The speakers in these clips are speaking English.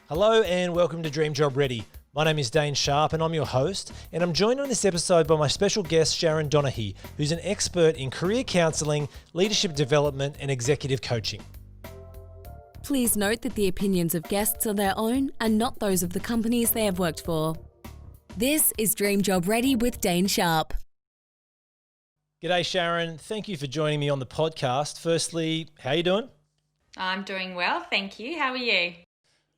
Hello and welcome to Dream Job Ready. My name is Dane and I'm your host, and I'm joined on this episode by my special guest Sharyn Donaghy, who's an expert in career counselling, leadership development and executive coaching. Please note that the opinions of guests are their own and not those of the companies they have worked for. This is Dream Job Ready with Dane Sharp. G'day Sharyn, thank you for joining me on the podcast. Firstly, how are you doing? I'm doing well, thank you. How are you?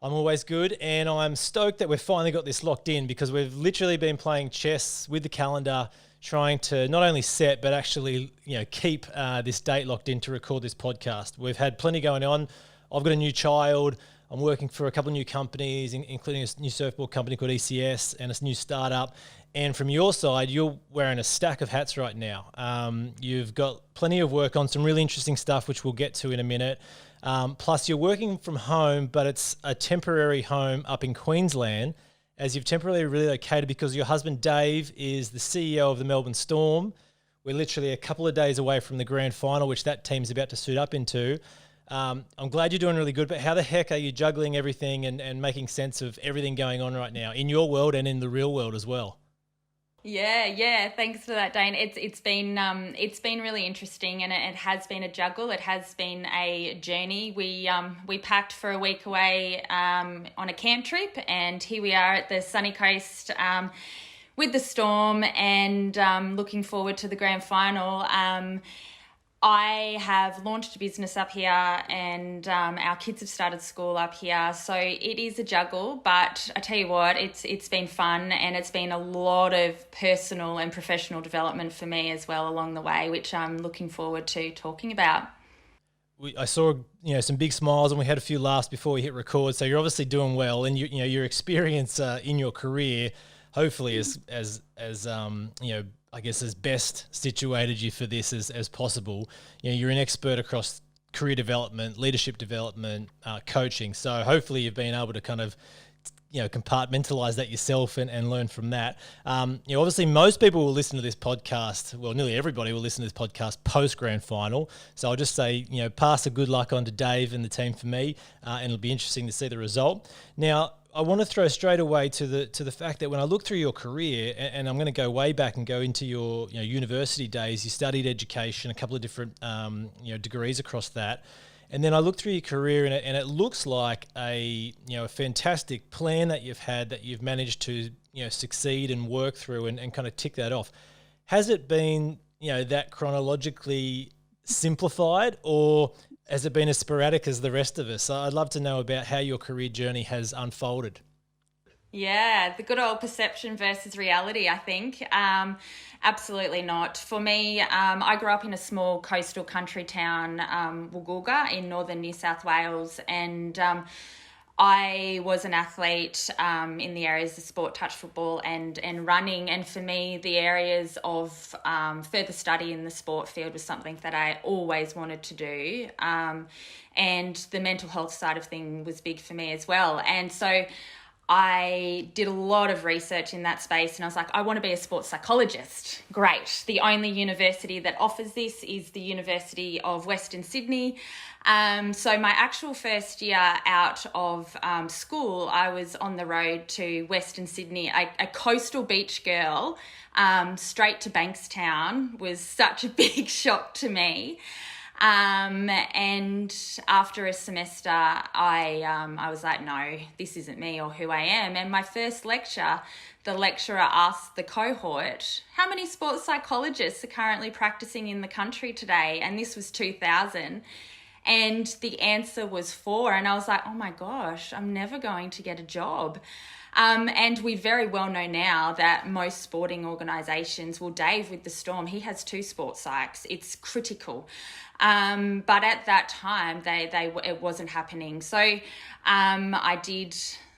I'm always good, and I'm stoked that we've finally got this locked in because we've literally been playing chess with the calendar, trying to not only set but actually, keep this date locked in to record this podcast. We've had plenty going on. I've got a new child. I'm working for a couple of new companies, including a new surfboard company called ECS and a new startup. And from your side, you're wearing a stack of hats right now. You've got plenty of work on some really interesting stuff, which we'll get to in a minute. Plus, you're working from home, but it's a temporary home up in Queensland, as you've temporarily relocated because your husband, Dave, is the CEO of the Melbourne Storm. We're literally a couple of days away from the grand final, which that team's about to suit up into. I'm glad you're doing really good, but how the heck are you juggling everything and making sense of everything going on right now in your world and in the real world as well? Yeah. Thanks for that, Dane. It's been really interesting, and it has been a juggle. It has been a journey. We packed for a week away on a camp trip, and here we are at the sunny coast with the Storm, and looking forward to the grand final. I have launched a business up here, and our kids have started school up here. So it is a juggle, but I tell you what, it's been fun, and it's been a lot of personal and professional development for me as well along the way, which I'm looking forward to talking about. I saw some big smiles, and we had a few laughs before we hit record. So you're obviously doing well, and your experience in your career, hopefully, as I guess as best situated you for this as possible. You're an expert across career development, leadership development, coaching. So hopefully you've been able to kind of, compartmentalize that yourself and learn from that. Obviously most people will listen to this podcast. Well, nearly everybody will listen to this podcast post grand final. So I'll just say, pass a good luck on to Dave and the team for me, and it'll be interesting to see the result. Now, I want to throw straight away to the fact that when I look through your career, and I'm going to go way back and go into your university days, you studied education, a couple of different degrees across that, and then I look through your career and it looks like a fantastic plan that you've had, that you've managed to succeed and work through and kind of tick that off. Has it been that chronologically simplified, or has it been as sporadic as the rest of us? I'd love to know about how your career journey has unfolded. Yeah, the good old perception versus reality, I think. Absolutely not. For me, I grew up in a small coastal country town, Woolgoolga in northern New South Wales, and I was an athlete in the areas of sport, touch football and running. And for me, the areas of further study in the sport field was something that I always wanted to do. And the mental health side of things was big for me as well. And so I did a lot of research in that space, and I was like, I want to be a sports psychologist. Great. The only university that offers this is the University of Western Sydney. So my actual first year out of school, I was on the road to Western Sydney. A coastal beach girl, straight to Bankstown was such a big shock to me. And after a semester, I was like, no, this isn't me or who I am. And my first lecture, the lecturer asked the cohort, how many sports psychologists are currently practicing in the country today? And this was 2000. And the answer was 4. And I was like, oh my gosh, I'm never going to get a job. And we very well know now that most sporting organisations, well, Dave with the Storm, he has 2 sports psychs. It's critical. But at that time, it wasn't happening. So I did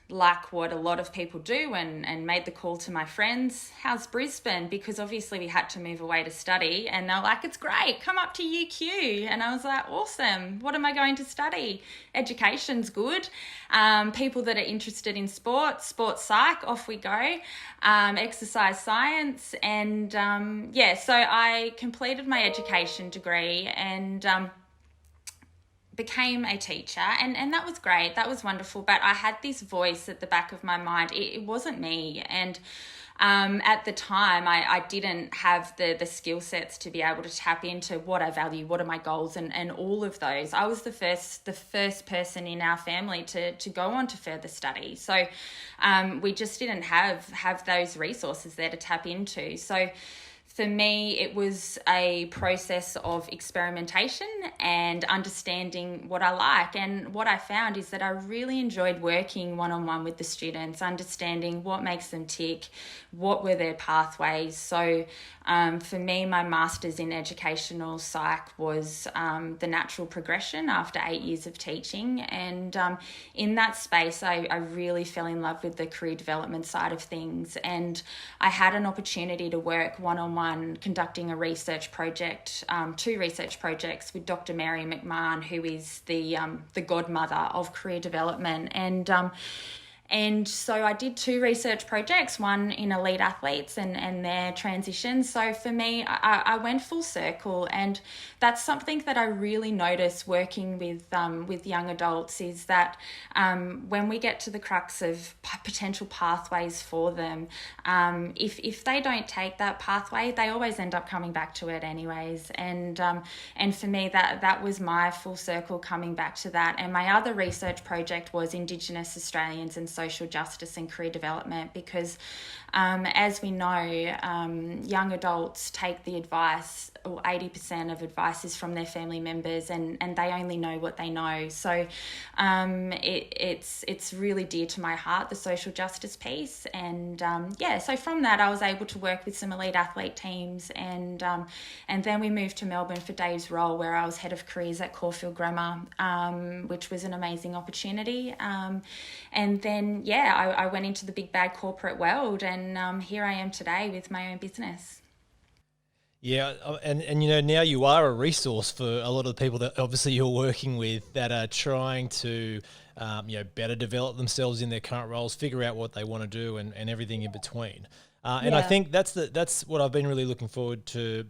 like what a lot of people do and made the call to my friends, how's Brisbane? Because obviously we had to move away to study, and they're like, it's great, come up to UQ. And I was like, awesome, what am I going to study? Education's good. People that are interested in sports psych, off we go. Exercise science. And so I completed my education degree and became a teacher, and that was great. That was wonderful. But I had this voice at the back of my mind. It wasn't me. And at the time, I didn't have the skill sets to be able to tap into what I value, what are my goals, and all of those. I was the first person in our family to go on to further study. So we just didn't have those resources there to tap into. So for me, it was a process of experimentation and understanding what I like. And what I found is that I really enjoyed working one-on-one with the students, understanding what makes them tick, what were their pathways. So for me, my master's in educational psych was the natural progression after 8 years of teaching. And in that space, I really fell in love with the career development side of things. And I had an opportunity to work one-on-one conducting a research project, 2 research projects with Dr. Mary McMahon, who is the godmother of career development. And so I did 2 research projects, one in elite athletes and their transition. So for me, I went full circle, and that's something that I really notice working with young adults is that when we get to the crux of potential pathways for them, if they don't take that pathway, they always end up coming back to it anyways. And for me, that was my full circle coming back to that. And my other research project was Indigenous Australians and social justice and career development, because as we know, young adults take the advice, or 80% of advice is from their family members, and they only know what they know. So it's really dear to my heart, the social justice piece. And so from that, I was able to work with some elite athlete teams, and then we moved to Melbourne for Dave's role, where I was head of careers at Caulfield Grammar, which was an amazing opportunity. And then I went into the big bad corporate world, and here I am today with my own business. Yeah, and now you are a resource for a lot of the people that obviously you're working with that are trying to better develop themselves in their current roles, figure out what they want to do, and everything in between. And I think that's what I've been really looking forward to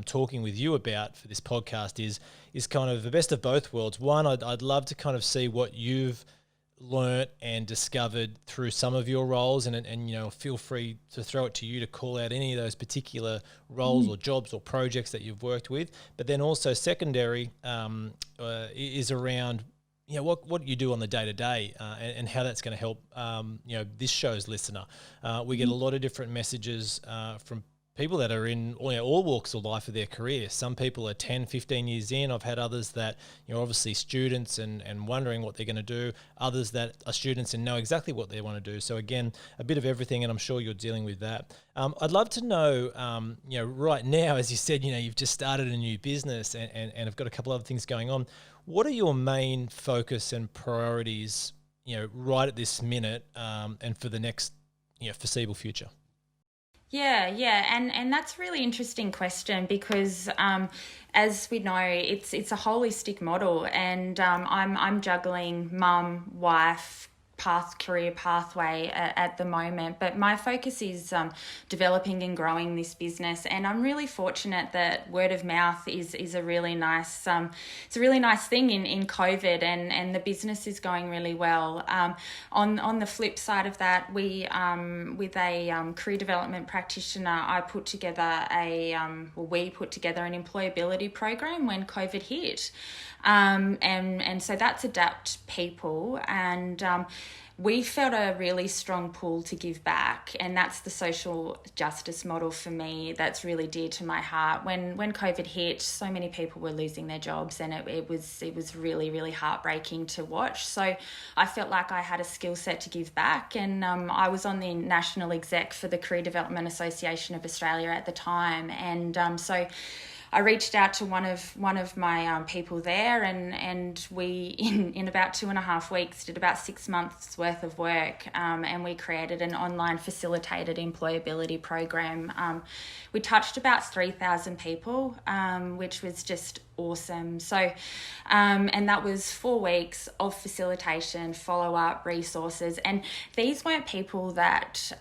talking with you about for this podcast is kind of the best of both worlds. One, I'd love to kind of see what you've learnt and discovered through some of your roles, and feel free to throw it to you to call out any of those particular roles or jobs or projects that you've worked with. But then also secondary is around what you do on the day-to-day and how that's going to help this show's listener. We get a lot of different messages from people that are in all walks of life of their career. Some people are 10, 15 years in. I've had others that, obviously students and wondering what they're going to do. Others that are students and know exactly what they want to do. So again, a bit of everything, and I'm sure you're dealing with that. I'd love to know, right now, as you said, you've just started a new business and have got a couple other things going on. What are your main focus and priorities, right at this minute and for the next, foreseeable future? Yeah, and that's a really interesting question, because as we know, it's a holistic model, and I'm juggling mum, wife, career pathway at the moment, but my focus is developing and growing this business. And I'm really fortunate that word of mouth is a really nice it's a really nice thing in COVID, and the business is going really well. On the flip side of that, we with a career development practitioner, we put together an employability program when COVID hit, and so that's Adapt People, and we felt a really strong pull to give back, and that's the social justice model for me that's really dear to my heart. When COVID hit, so many people were losing their jobs, and it was really, really heartbreaking to watch. So I felt like I had a skill set to give back, and I was on the national exec for the Career Development Association of Australia at the time, and so I reached out to one of my people there, and we in about 2.5 weeks did about 6 months worth of work, and we created an online facilitated employability program. We touched about 3,000 people, which was just awesome. So, and that was 4 weeks of facilitation, follow up, resources, and these weren't people that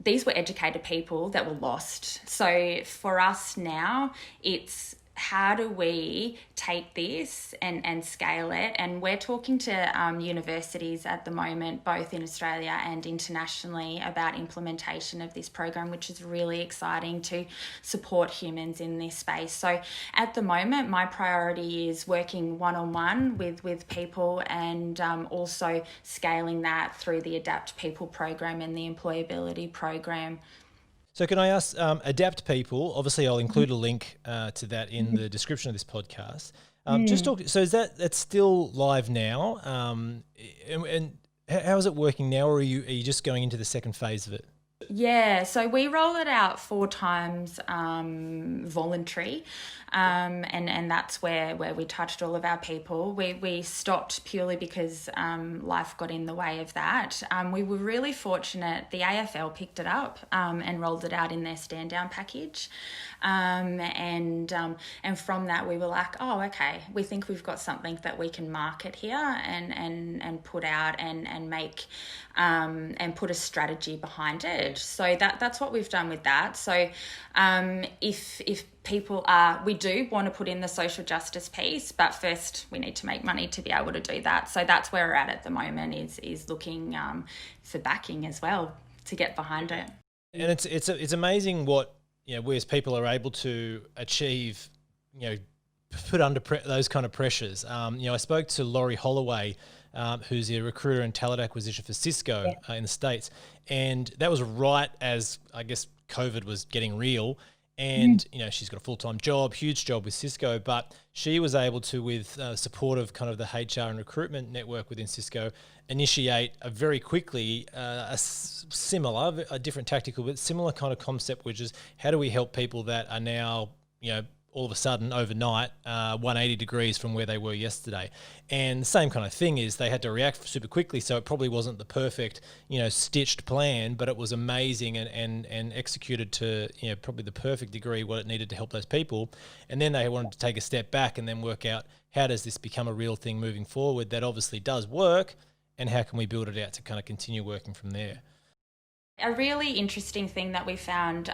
these were educated people that were lost. So for us now, it's how do we take this and scale it? And we're talking to universities at the moment, both in Australia and internationally, about implementation of this program, which is really exciting to support humans in this space. So at the moment, my priority is working one-on-one with people, and also scaling that through the Adapt People program and the Employability program. So can I ask, Adapt People, obviously I'll include a link to that in the description of this podcast. Just talk, so is that's still live now? And how is it working now, or are you just going into the second phase of it? Yeah, so we roll it out 4 times voluntary, and that's where we touched all of our people. We stopped purely because life got in the way of that. We were really fortunate. The AFL picked it up and rolled it out in their stand down package, and from that we were like, oh, okay, we think we've got something that we can market here and put out and make and put a strategy behind it. So that's what we've done with that. So if people we do want to put in the social justice piece, but first we need to make money to be able to do that. So that's where we're at the moment, is looking for backing as well to get behind it. And it's amazing what, we as people are able to achieve, put under those kind of pressures. I spoke to Laurie Holloway, who's a recruiter and talent acquisition for Cisco in the States. And that was right as, I guess, COVID was getting real. And, she's got a full-time job, huge job with Cisco, but she was able to, with support of kind of the HR and recruitment network within Cisco, initiate very quickly a different tactical, but similar kind of concept, which is how do we help people that are now, all of a sudden overnight 180 degrees from where they were yesterday. And the same kind of thing is they had to react super quickly, so it probably wasn't the perfect stitched plan, but it was amazing and executed to probably the perfect degree what it needed to help those people. And then they wanted to take a step back and then work out, how does this become a real thing moving forward that obviously does work, and how can we build it out to kind of continue working from there? A really interesting thing that we found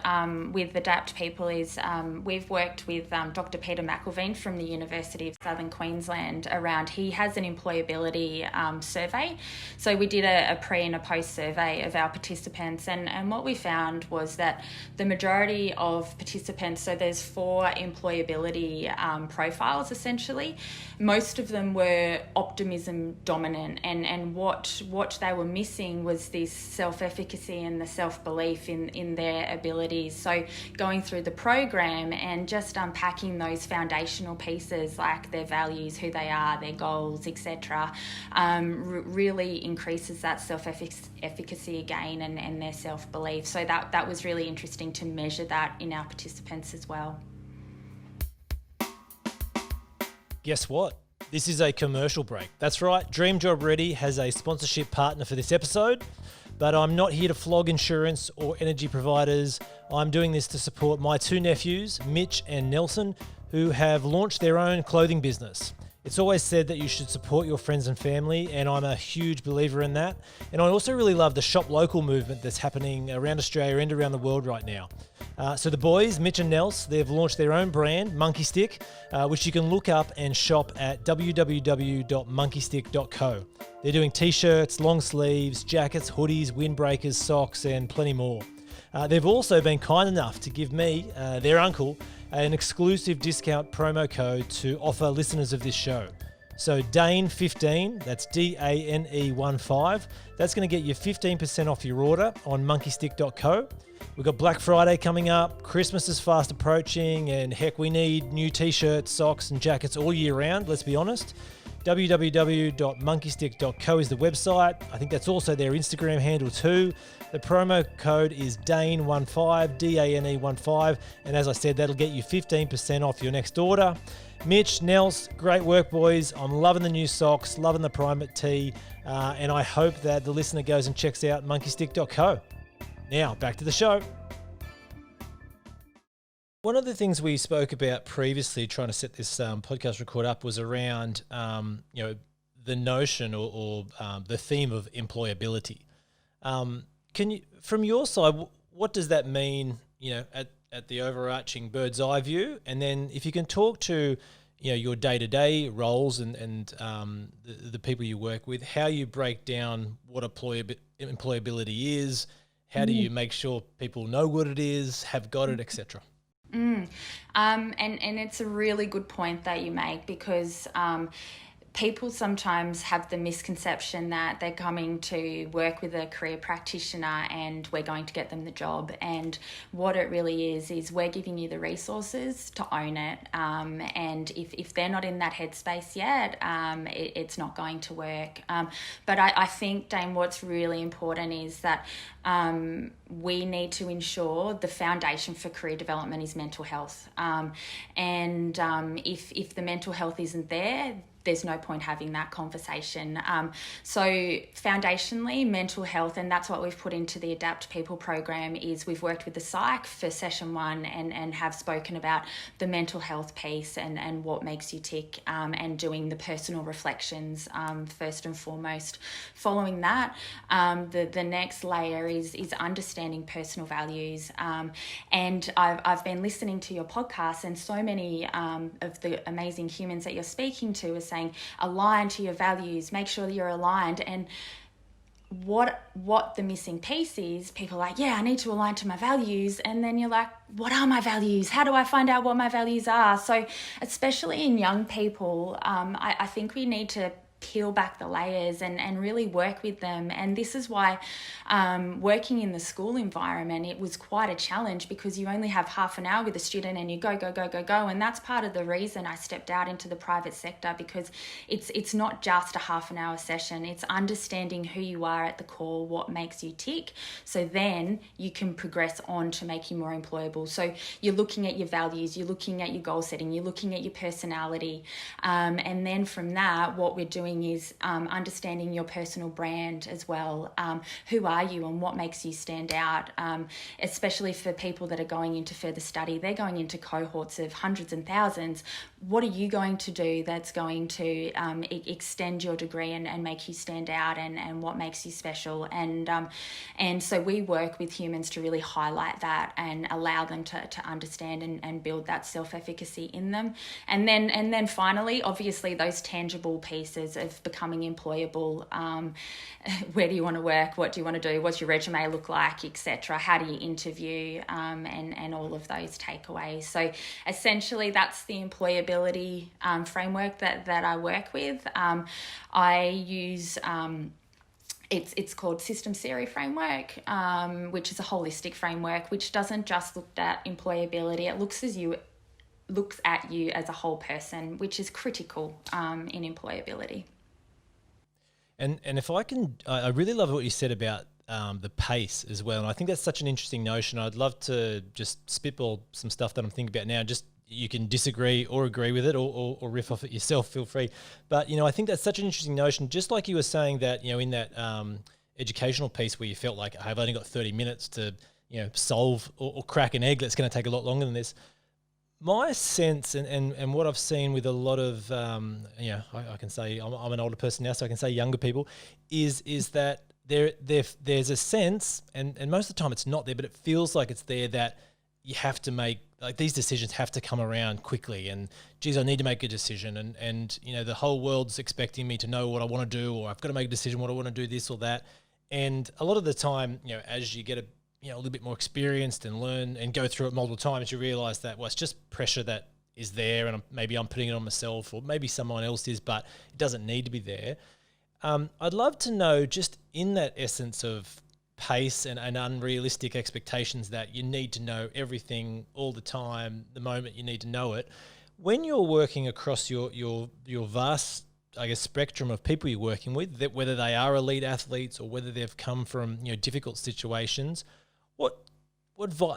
with Adapt People is we've worked with Dr. Peter McElveen from the University of Southern Queensland around, he has an employability survey. So we did a pre and a post survey of our participants, and what we found was that the majority of participants, so there's 4 employability profiles essentially, most of them were optimism dominant, and what they were missing was this self-efficacy and the self-belief in their abilities. So going through the program and just unpacking those foundational pieces like their values, who they are, their goals, etc., really increases that self-efficacy again and their self-belief. So that was really interesting to measure that in our participants as well. Guess what? This is a commercial break. That's right, Dream Job Ready has a sponsorship partner for this episode, but I'm not here to flog insurance or energy providers. I'm doing this to support my 2 nephews, Mitch and Nelson, who have launched their own clothing business. It's always said that you should support your friends and family, and I'm a huge believer in that. And I also really love the shop local movement that's happening around Australia and around the world right now. So the boys, Mitch and Nels, they've launched their own brand, Monkey Stick, which you can look up and shop at www.monkeystick.co. They're doing t-shirts, long sleeves, jackets, hoodies, windbreakers, socks, and plenty more. They've also been kind enough to give me, their uncle, an exclusive discount promo code to offer listeners of this show. So Dane15, that's DANE15, that's going to get you 15% off your order on monkeystick.co. We've got Black Friday coming up, Christmas is fast approaching, and heck, we need new t-shirts, socks and jackets all year round, let's be honest. www.monkeystick.co is the website. I think that's also their Instagram handle too. The promo code is DANE15, DANE15, and as I said, that'll get you 15% off your next order. Mitch, Nels, great work, boys. I'm loving the new socks, loving the Primate tee, and I hope that the listener goes and checks out monkeystick.co. Now, back to the show. One of the things we spoke about previously, trying to set this podcast record up, was around the notion or the theme of employability. Can you, from your side, what does that mean? At at the overarching bird's eye view, and then if you can talk to your day-to-day roles and the people you work with, how you break down what employability is, how do you make sure people know what it is, have got it, etc. And it's a really good point that you make, because people sometimes have the misconception that they're coming to work with a career practitioner and we're going to get them the job. And what it really is we're giving you the resources to own it. And if they're not in that headspace yet, it's not going to work. But I think, Dane, what's really important is that we need to ensure the foundation for career development is mental health. If the mental health isn't there, there's no point having that conversation. So foundationally, mental health, and that's what we've put into the Adapt People program, is we've worked with the psych for session 1 and have spoken about the mental health piece and what makes you tick, and doing the personal reflections first and foremost. Following that, the next layer is understanding personal values. And I've been listening to your podcast, and so many of the amazing humans that you're speaking to are saying, align to your values, make sure that you're aligned. And what the missing piece is, people are like, yeah, I need to align to my values. And then you're like, what are my values? How do I find out what my values are? So especially in young people, I think we need to peel back the layers and really work with them. And this is why working in the school environment, it was quite a challenge, because you only have half an hour with a student and you go. And that's part of the reason I stepped out into the private sector, because it's not just a half an hour session. It's understanding who you are at the core, what makes you tick. So then you can progress on to make you more employable. So you're looking at your values, you're looking at your goal setting, you're looking at your personality. And then from that, what we're doing is understanding your personal brand as well. Who are you and what makes you stand out? Especially for people that are going into further study, they're going into cohorts of hundreds and thousands. What are you going to do that's going to extend your degree and make you stand out, and what makes you special? And so we work with humans to really highlight that and allow them to understand and build that self-efficacy in them. And then finally, obviously, those tangible pieces of becoming employable. Where do you want to work? What do you want to do? What's your resume look like, etc.? How do you interview? And all of those takeaways. So essentially, that's the employability framework that I work with. I use it's called Systems Theory Framework, which is a holistic framework which doesn't just look at employability. It looks at you as a whole person, which is critical in employability. And if I can, I really love what you said about the pace as well. And I think that's such an interesting notion. I'd love to just spitball some stuff that I'm thinking about now. Just you can disagree or agree with it, or riff off it yourself, feel free. But, I think that's such an interesting notion. Just like you were saying that, in that educational piece where you felt like, I've only got 30 minutes to, solve or crack an egg that's going to take a lot longer than this. My sense and what I've seen with a lot of, I can say I'm an older person now, so I can say younger people, is that there's a sense, and most of the time it's not there, but it feels like it's there, that you have to make, like, these decisions have to come around quickly, and geez, I need to make a decision, and the whole world's expecting me to know what I want to do, or I've got to make a decision what I want to do, this or that. And a lot of the time, as you get a little bit more experienced and learn and go through it multiple times, you realize that, well, it's just pressure that is there, and maybe I'm putting it on myself, or maybe someone else is, but it doesn't need to be there. I'd love to know, just in that essence of pace and unrealistic expectations that you need to know everything all the time, the moment you need to know it, when you're working across your vast, I guess, spectrum of people you're working with, that whether they are elite athletes or whether they've come from difficult situations, what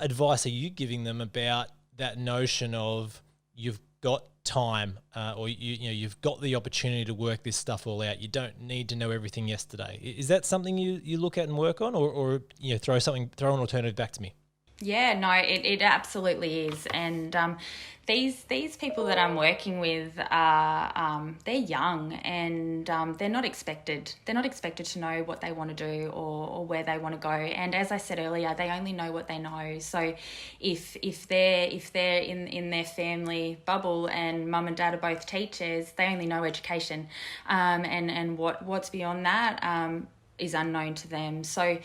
advice are you giving them about that notion of you've got time, or you've got the opportunity to work this stuff all out? You don't need to know everything yesterday. Is that something you look at and work on, or throw an alternative back to me? Yeah, no, it absolutely is. And these people that I'm working with are they're young, and they're not expected to know what they want to do or where they want to go. And as I said earlier, they only know what they know. So if they're in their family bubble and mum and dad are both teachers, they only know education, and what's beyond that is unknown to them. So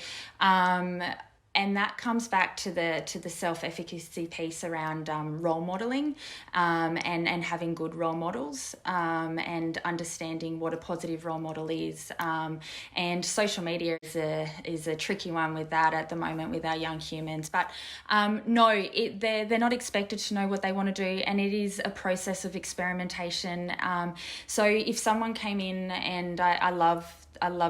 and that comes back to the self-efficacy piece around role modelling, and having good role models, and understanding what a positive role model is. And social media is a tricky one with that at the moment with our young humans. But no, they're not expected to know what they want to do, and it is a process of experimentation. So if someone came in, and I love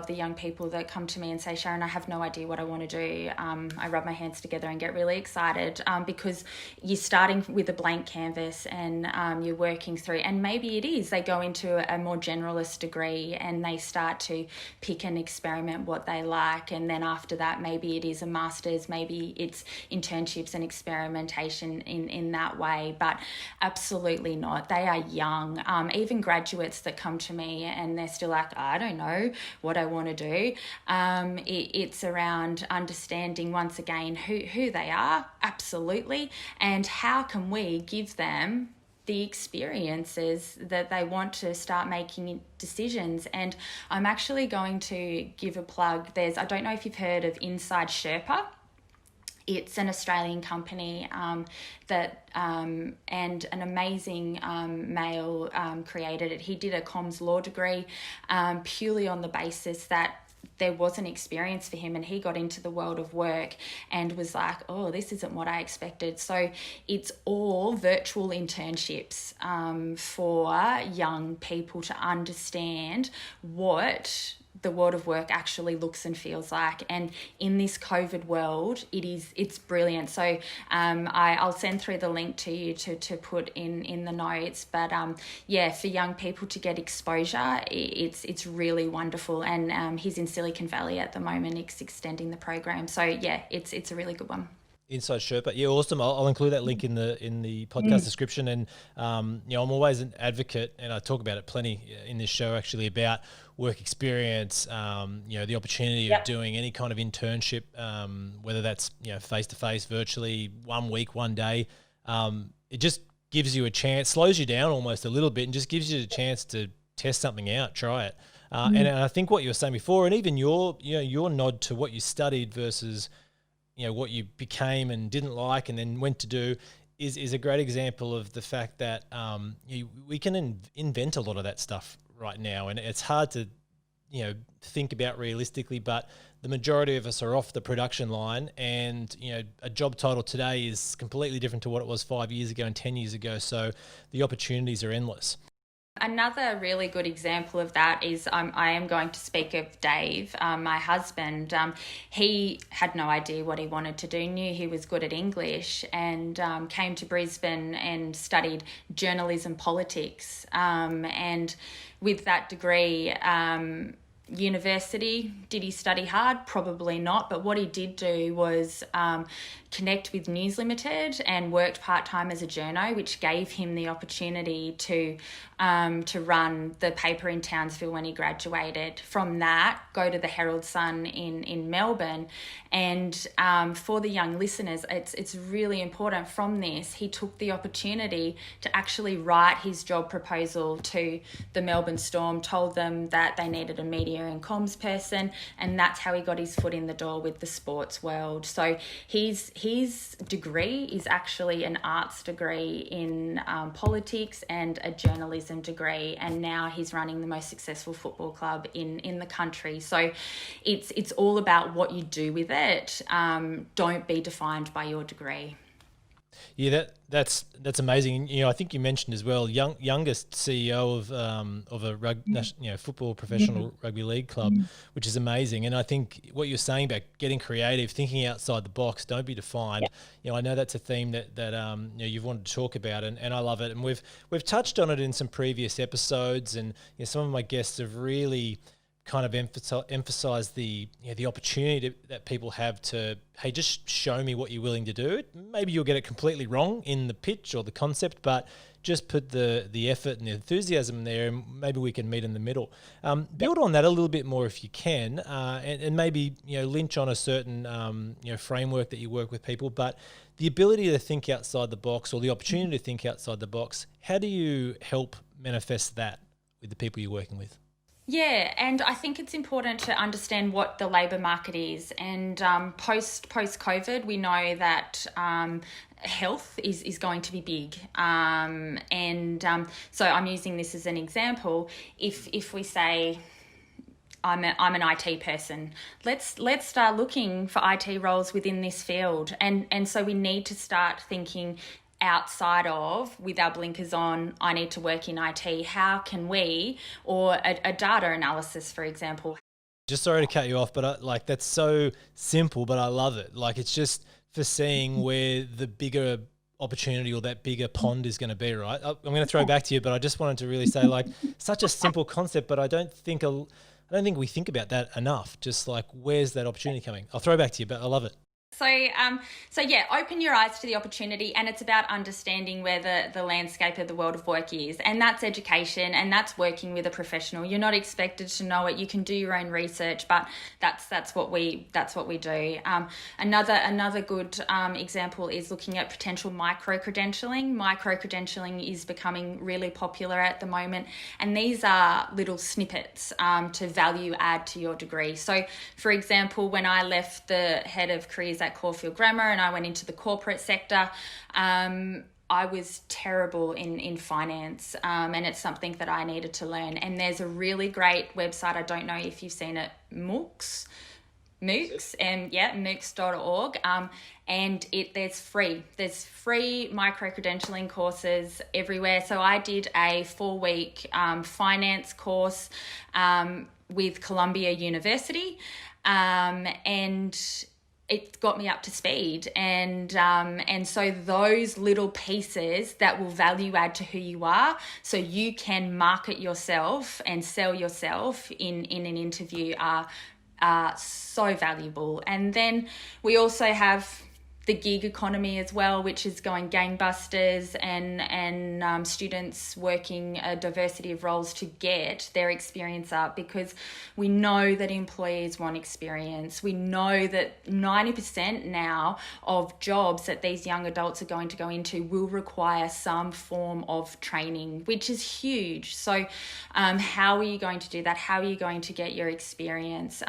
the young people that come to me and say, Sharyn, I have no idea what I want to do. I rub my hands together and get really excited, because you're starting with a blank canvas, and you're working through, and maybe it is, they go into a more generalist degree and they start to pick and experiment what they like. And then after that, maybe it is a master's, maybe it's internships and experimentation in that way. But absolutely not. They are young. Even graduates that come to me and they're still like, I don't know what I want to do. It's around understanding, once again, who they are, absolutely, and how can we give them the experiences that they want to start making decisions. And I'm actually going to give a plug. I don't know if you've heard of Inside Sherpa. It's an Australian company that and an amazing male created it. He did a comms law degree purely on the basis that there was an experience for him, and he got into the world of work and was like, oh, this isn't what I expected. So it's all virtual internships for young people to understand what the world of work actually looks and feels like. And in this COVID world, it's brilliant. So I'll send through the link to you to put in the notes. But yeah, for young people to get exposure, it's really wonderful. And he's in Silicon Valley at the moment, extending the program. So yeah, it's a really good one. Inside Sherpa, yeah, awesome. I'll include that link in the podcast description. And I'm always an advocate, and I talk about it plenty in this show actually, about work experience. The opportunity of doing any kind of internship, whether that's face to face, virtually, 1 week, 1 day. It just gives you a chance, slows you down almost a little bit, and just gives you a chance to test something out, try it. And I think what you were saying before, and even your nod to what you studied versus what you became and didn't like and then went to do is a great example of the fact that we can invent a lot of that stuff right now, and it's hard to think about realistically, but the majority of us are off the production line, and a job title today is completely different to what it was 5 years ago and 10 years ago, so the opportunities are endless. Another really good example of that is I am going to speak of Dave, my husband. He had no idea what he wanted to do, knew he was good at English, and came to Brisbane and studied journalism politics. And with that degree, university, did he study hard? Probably not. But what he did do was connect with News Limited and worked part-time as a journo, which gave him the opportunity to run the paper in Townsville when he graduated. From that, go to the Herald Sun in Melbourne. And for the young listeners, it's really important. From this, he took the opportunity to actually write his job proposal to the Melbourne Storm, told them that they needed a media and comms person, and that's how he got his foot in the door with the sports world. So his degree is actually an arts degree in politics and a journalism degree, and now he's running the most successful football club in the country. So it's all about what you do with it. Don't be defined by your degree. Yeah, that's amazing. I think you mentioned as well, youngest CEO of a football professional rugby league club, which is amazing. And I think what you're saying about getting creative, thinking outside the box, don't be defined. I know that's a theme that you've wanted to talk about, and I love it. And we've touched on it in some previous episodes, and some of my guests have really kind of emphasize the the opportunity that people have to, hey, just show me what you're willing to do. Maybe you'll get it completely wrong in the pitch or the concept, but just put the effort and the enthusiasm there, and maybe we can meet in the middle. Build on that a little bit more if you can, and maybe lynch on a certain framework that you work with people. But the ability to think outside the box, or the opportunity to think outside the box, how do you help manifest that with the people you're working with? Yeah, and I think it's important to understand what the labour market is. And post-COVID, we know that health is going to be big. So I'm using this as an example. If we say, I'm an IT person, let's start looking for IT roles within this field. And so we need to start thinking outside of, with our blinkers on, I need to work in IT. How can we, or a data analysis, for example. Just sorry to cut you off, but that's so simple, but I love it. It's just foreseeing where the bigger opportunity or that bigger pond is going to be, right? I'm going to throw back to you, but I just wanted to really say, such a simple concept, but I don't think we think about that enough. Just where's that opportunity coming? I'll throw back to you, but I love it. So yeah, open your eyes to the opportunity, and it's about understanding where the landscape of the world of work is, and that's education, and that's working with a professional. You're not expected to know it. You can do your own research, but that's what we do. Another good example is looking at potential micro-credentialing. Micro-credentialing is becoming really popular at the moment, and these are little snippets to value add to your degree. So, for example, when I left the head of careers at Caulfield Grammar and I went into the corporate sector, I was terrible in finance, and it's something that I needed to learn. And there's a really great website, I don't know if you've seen it, Moocs, and moocs.org, and there's free micro-credentialing courses everywhere. So I did a 4-week finance course with Columbia University, and it got me up to speed, and so those little pieces that will value add to who you are, so you can market yourself and sell yourself in an interview, are so valuable. And then we also have the gig economy as well, which is going gangbusters, and students working a diversity of roles to get their experience up, because we know that employees want experience. We know that 90% now of jobs that these young adults are going to go into will require some form of training, which is huge. So how are you going to do that? How are you going to get your experience?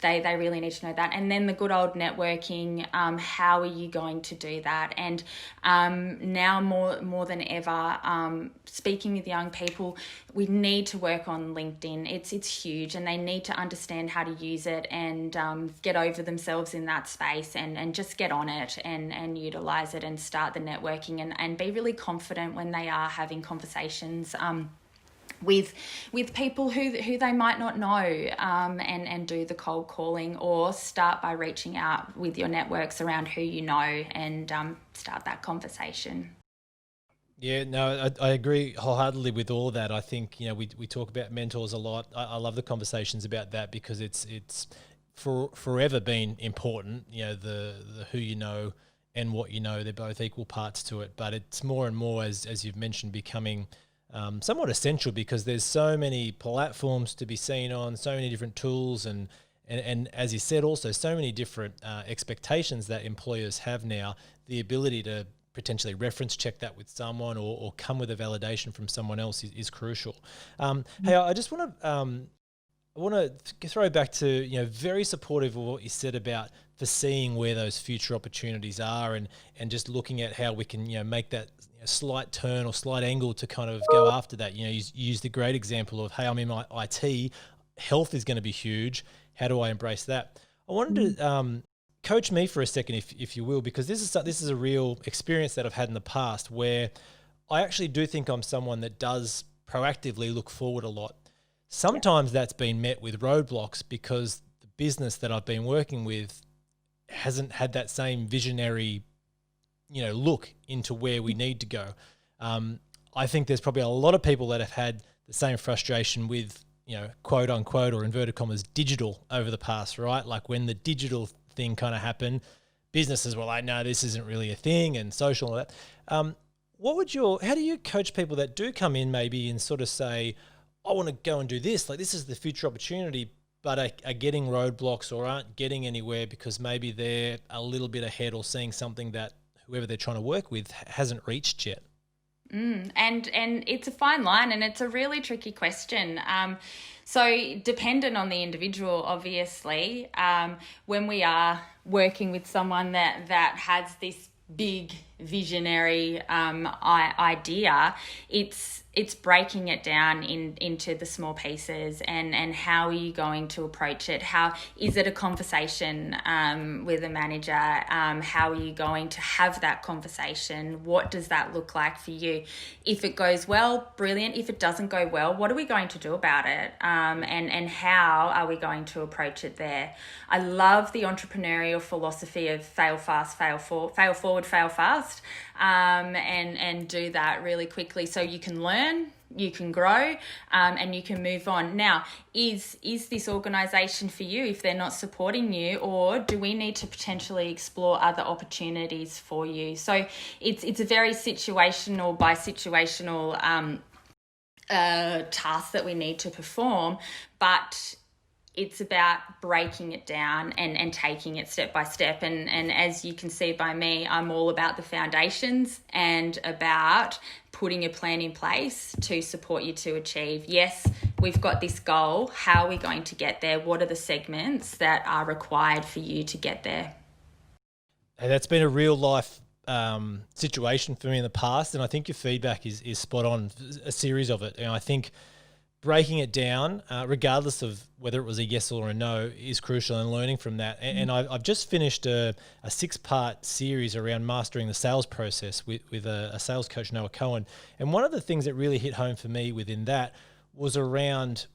They really need to know that. And then the good old networking, how are you going to do that? And now more than ever, speaking with young people, we need to work on LinkedIn. It's huge, and they need to understand how to use it, and get over themselves in that space, and just get on it and utilize it, and start the networking, and be really confident when they are having conversations with people who they might not know, and do the cold calling, or start by reaching out with your networks around who you know, and start that conversation. Yeah, no, I agree wholeheartedly with all of that. I think, we talk about mentors a lot. I love the conversations about that, because it's forever been important, the who you know and what you know, they're both equal parts to it. But it's more and more, as you've mentioned, becoming somewhat essential, because there's so many platforms to be seen on, so many different tools, and as you said, also so many different expectations that employers have now. The ability to potentially reference check that with someone, or come with a validation from someone else is crucial. Hey, I just want to throw back to, very supportive of what you said about foreseeing where those future opportunities are, and just looking at how we can, make that slight turn or slight angle to kind of go after that. You used the great example of, hey, I'm in my IT, health is going to be huge. How do I embrace that? I wanted to coach me for a second, if you will, because this is a real experience that I've had in the past, where I actually do think I'm someone that does proactively look forward a lot. Sometimes that's been met with roadblocks, because the business that I've been working with hasn't had that same visionary, look into where we need to go. I think there's probably a lot of people that have had the same frustration with quote unquote or inverted commas digital over the past, right? Like when the digital thing kind of happened, businesses were like, no, this isn't really a thing, and social and all that. How do you coach people that do come in maybe and sort of say, I want to go and do this, like this is the future opportunity, but are getting roadblocks or aren't getting anywhere because maybe they're a little bit ahead or seeing something that whoever they're trying to work with hasn't reached yet? And it's a fine line, and it's a really tricky question. So dependent on the individual, obviously, when we are working with someone that has this big visionary idea, it's breaking it down into the small pieces, and how are you going to approach it? How is it a conversation with a manager? How are you going to have that conversation? What does that look like for you? If it goes well, brilliant. If it doesn't go well, what are we going to do about it? And how are we going to approach it there? I love the entrepreneurial philosophy of fail fast, fail forward, fail fast, and do that really quickly so you can learn, you can grow, and you can move on. Now, is this organisation for you if they're not supporting you, or do we need to potentially explore other opportunities for you? So it's a very situational by situational task that we need to perform, but it's about breaking it down and taking it step by step. And as you can see by me, I'm all about the foundations and about putting a plan in place to support you to achieve. Yes, we've got this goal. How are we going to get there? What are the segments that are required for you to get there? Hey, that's been a real life situation for me in the past, and I think your feedback is spot on, a series of it. And I think breaking it down, regardless of whether it was a yes or a no, is crucial, and learning from that. And I've just finished a 6-part series around mastering the sales process with a sales coach, Noah Cohen. And one of the things that really hit home for me within that was around,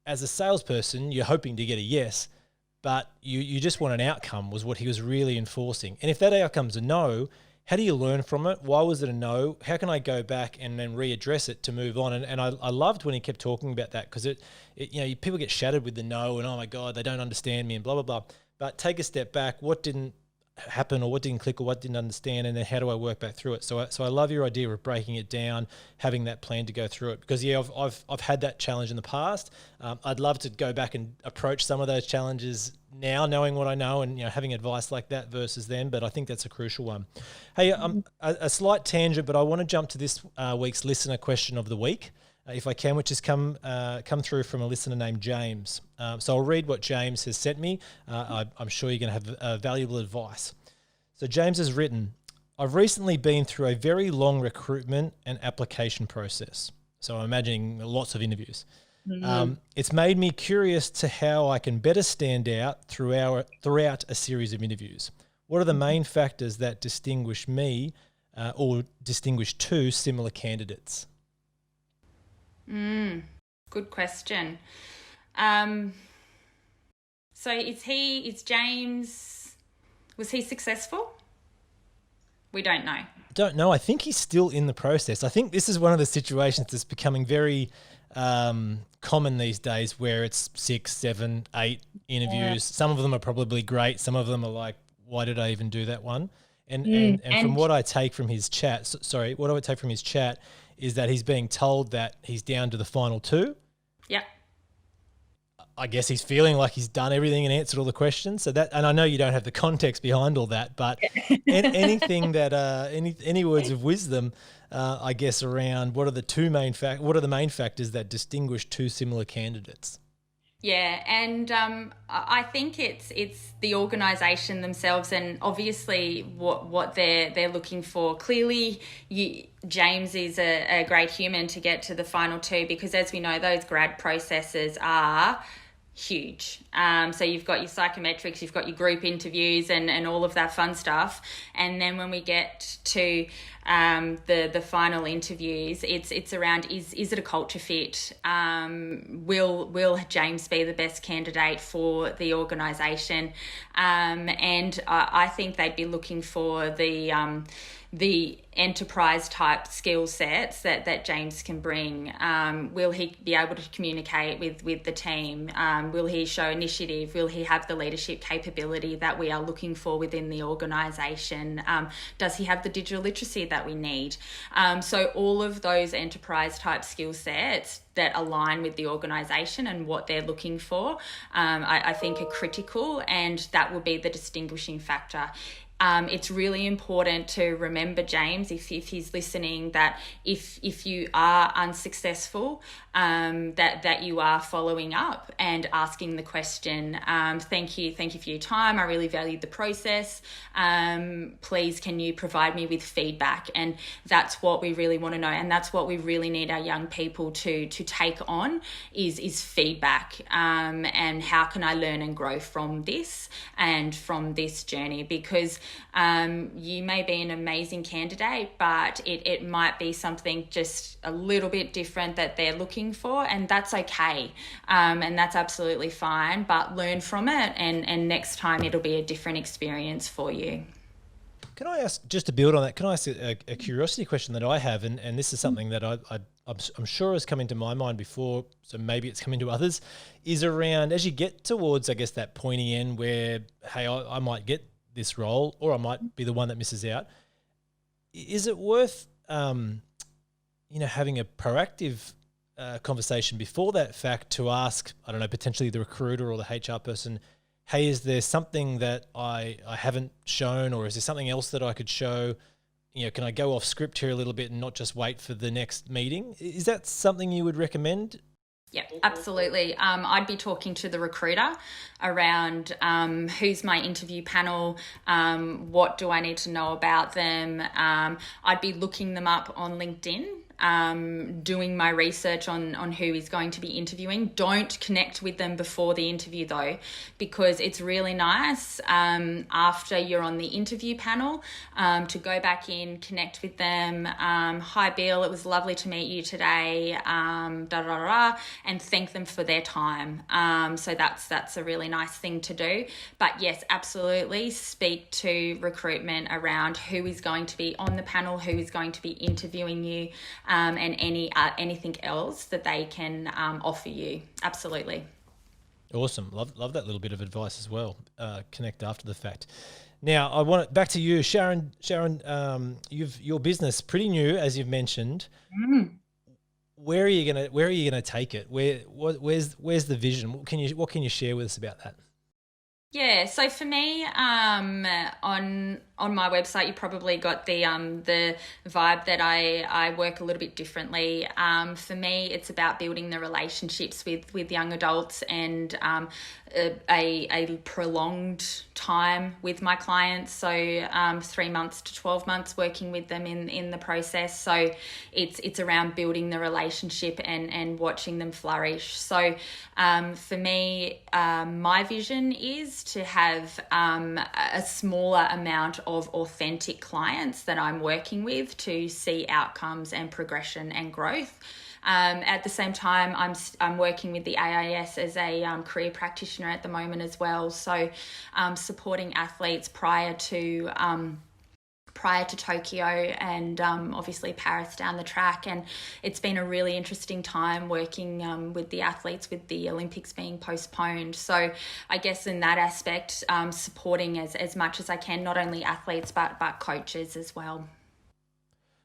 as a salesperson, you're hoping to get a yes, but you just want an outcome, was what he was really enforcing. And if that outcome's a no, how do you learn from it? Why was it a no? How can I go back and then readdress it to move on? And I loved when he kept talking about that, because people get shattered with the no and, oh my God, they don't understand me and blah, blah, blah. But take a step back. What didn't happen, or what didn't click, or what didn't understand, and then how do I work back through it? So I love your idea of breaking it down, having that plan to go through it, because I've had that challenge in the past. I'd love to go back and approach some of those challenges now, knowing what I know, and having advice like that versus then. But I think that's a crucial one. Hey, a slight tangent, but I want to jump to this week's listener question of the week, if I can, which has come through from a listener named James. So I'll read what James has sent me. I'm sure you're going to have valuable advice. So James has written, I've recently been through a very long recruitment and application process. So I'm imagining lots of interviews. Mm-hmm. It's made me curious to how I can better stand out throughout a series of interviews. What are the main factors that distinguish me or distinguish two similar candidates? Good question. So is James, was he successful? We don't know. Don't know. I think he's still in the process. I think this is one of the situations that's becoming very common these days, where it's 6, 7, 8 interviews. Yeah. Some of them are probably great. Some of them are like, why did I even do that one? And from what I take from his chat, what I would take from his chat is that he's being told that he's down to the final 2. Yeah. I guess he's feeling like he's done everything and answered all the questions. So that, and I know you don't have the context behind all that, but anything that any words of wisdom, I guess, around what are the main factors that distinguish two similar candidates? Yeah, and I think it's the organisation themselves, and obviously what they're looking for. Clearly, James is a great human to get to the final 2, because as we know, those grad processes are huge. So you've got your psychometrics, you've got your group interviews and all of that fun stuff. And then when we get to the final interviews, it's around, is it a culture fit? Will James be the best candidate for the organisation? And I think they'd be looking for the the enterprise type skill sets that James can bring. Will he be able to communicate with the team? Will he show initiative? Will he have the leadership capability that we are looking for within the organisation? Does he have the digital literacy that we need? So all of those enterprise type skill sets that align with the organisation and what they're looking for, I think are critical, and that will be the distinguishing factor. It's really important to remember, James, if he's listening, that if you are unsuccessful, that you are following up and asking the question, thank you for your time, I really valued the process, please can you provide me with feedback? And that's what we really want to know, and that's what we really need our young people to take on is feedback, and how can I learn and grow from this and from this journey, because you may be an amazing candidate, but it might be something just a little bit different that they're looking for, and that's okay, and that's absolutely fine, but learn from it, and next time it'll be a different experience for you. Can I ask, just to build on that, can I ask a curiosity question that I have, and this is something that I'm sure has come into my mind before, so maybe it's come into others, is around, as you get towards, I guess, that pointy end where, hey, I might get this role, or I might be the one that misses out. Is it worth, having a proactive conversation before that fact to ask, I don't know, potentially the recruiter or the HR person, hey, is there something that I haven't shown, or is there something else that I could show? Can I go off script here a little bit and not just wait for the next meeting? Is that something you would recommend? Yeah, absolutely. I'd be talking to the recruiter around who's my interview panel, what do I need to know about them. I'd be looking them up on LinkedIn, doing my research on who is going to be interviewing. Don't connect with them before the interview though, because it's really nice after you're on the interview panel to go back in, connect with them. Hi Bill, it was lovely to meet you today, and thank them for their time. So that's a really nice thing to do. But yes, absolutely speak to recruitment around who is going to be on the panel, who is going to be interviewing you, and anything else that they can offer you. Absolutely. Awesome. Love that little bit of advice as well. Connect after the fact. Now, I want back to you, Sharyn. Sharyn, your business pretty new, as you've mentioned. Where are you gonna take it? Where's the vision? What can you share with us about that? Yeah, so for me, on my website, you probably got the vibe that I work a little bit differently. For me, it's about building the relationships with young adults and a prolonged time with my clients. So 3 months to 12 months working with them in the process. So it's around building the relationship and watching them flourish. So for me, my vision is to have a smaller amount of authentic clients that I'm working with to see outcomes and progression and growth. At the same time, I'm working with the AIS as a career practitioner at the moment as well. So supporting athletes prior to Tokyo and obviously Paris down the track. And it's been a really interesting time working with the athletes with the Olympics being postponed. So I guess in that aspect, supporting as much as I can, not only athletes, but coaches as well.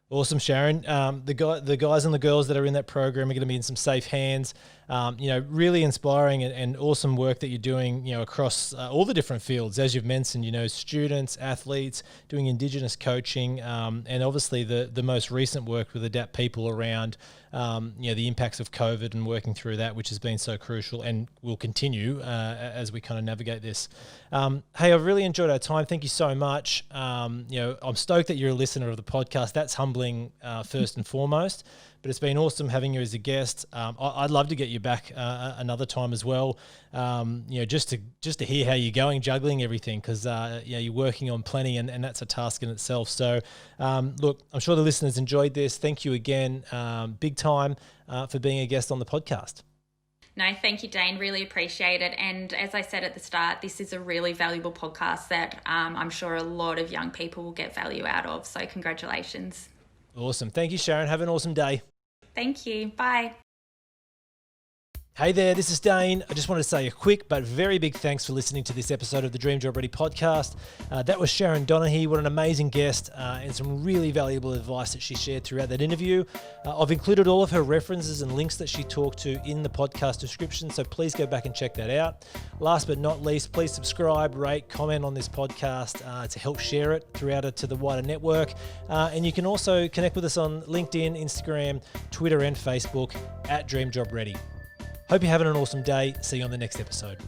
Awesome, Sharyn. The guys and the girls that are in that program are going to be in some safe hands. Really inspiring and awesome work that you're doing, across all the different fields, as you've mentioned, students, athletes, doing Indigenous coaching, and obviously the most recent work with Adapt People around, the impacts of COVID and working through that, which has been so crucial and will continue as we kind of navigate this. Hey, I've really enjoyed our time. Thank you so much. I'm stoked that you're a listener of the podcast. That's humbling first and foremost. But it's been awesome having you as a guest. I'd love to get you back another time as well. Just to hear how you're going, juggling everything, because you're working on plenty, and that's a task in itself. So, look, I'm sure the listeners enjoyed this. Thank you again, big time, for being a guest on the podcast. No, thank you, Dane. Really appreciate it. And as I said at the start, this is a really valuable podcast that I'm sure a lot of young people will get value out of. So congratulations. Awesome. Thank you, Sharyn. Have an awesome day. Thank you. Bye. Hey there, this is Dane. I just wanted to say a quick but very big thanks for listening to this episode of the Dream Job Ready podcast. That was Sharyn Donaghy. What an amazing guest and some really valuable advice that she shared throughout that interview. I've included all of her references and links that she talked to in the podcast description, so please go back and check that out. Last but not least, please subscribe, rate, comment on this podcast to help share it throughout it to the wider network. And you can also connect with us on LinkedIn, Instagram, Twitter and Facebook at Dream Job Ready. Hope you're having an awesome day. See you on the next episode.